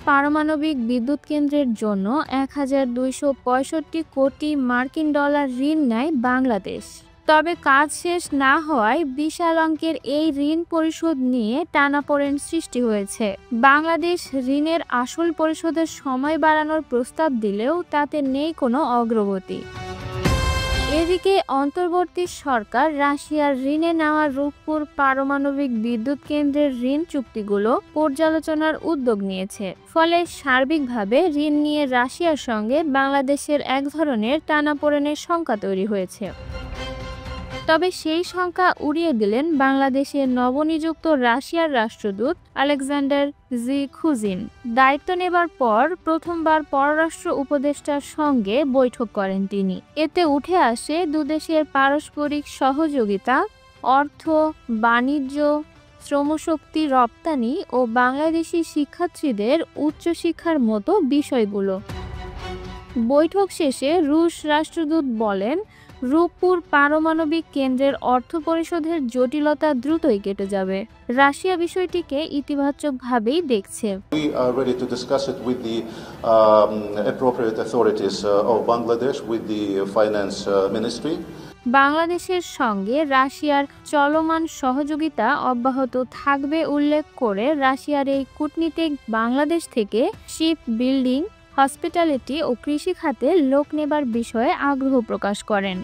পারমাণবিক বিদ্যুৎ কেন্দ্রের জন্য ১,২৬৫ কোটি মার্কিন ডলার ঋণ নেয় বাংলাদেশ। তবে কাজ শেষ না হওয়ায় বিশাল অঙ্কের এই ঋণ পরিশোধ নিয়ে টানাপোড়েন সৃষ্টি হয়েছে। বাংলাদেশ ঋণের আসল পরিশোধের সময় বাড়ানোর প্রস্তাব দিলেও তাতে নেই কোনো অগ্রগতি। এদিকে অন্তর্বর্তী সরকার রাশিয়ার ঋণে নেওয়া রূপপুর পারমাণবিক বিদ্যুৎ কেন্দ্রের ঋণ চুক্তিগুলো পর্যালোচনার উদ্যোগ নিয়েছে। ফলে সার্বিকভাবে ঋণ নিয়ে রাশিয়ার সঙ্গে বাংলাদেশের এক ধরনের টানাপোড়েনের শঙ্কা তৈরি হয়েছে। তবে সেই শঙ্কা উড়িয়ে দিলেন বাংলাদেশের নবনিযুক্ত রাশিয়ার রাষ্ট্রদূত আলেকজান্ডার জি খুজিন। দায়িত্ব নেবার পর প্রথমবার পররাষ্ট্র উপদেষ্টার সঙ্গে বৈঠক করেন তিনি। এতে উঠে আসে দুদেশের পারস্পরিক সহযোগিতা, অর্থ, বাণিজ্য, শ্রমশক্তি রপ্তানি ও বাংলাদেশি শিক্ষার্থীদের উচ্চশিক্ষার মতো বিষয়গুলো। বৈঠক শেষে রুশ রাষ্ট্রদূত বলেন, রূপপুর পারমাণবিক কেন্দ্রের অর্থ পরিশোধের জটিলতা দ্রুতই কেটে যাবে। রাশিয়া বিষয়টিকে ইতিবাচকভাবেই দেখছে। We are ready to discuss it with the appropriate authorities of Bangladesh, with the finance ministry. বাংলাদেশের সঙ্গে রাশিয়ার চলমান সহযোগিতা অব্যাহত থাকবে উল্লেখ করে রাশিয়ার এই কূটনীতিক বাংলাদেশ থেকে শিপ বিল্ডিং, হসপিটালিটি ও কৃষি খাতে লোক নেবার বিষয়ে আগ্রহ প্রকাশ করেন।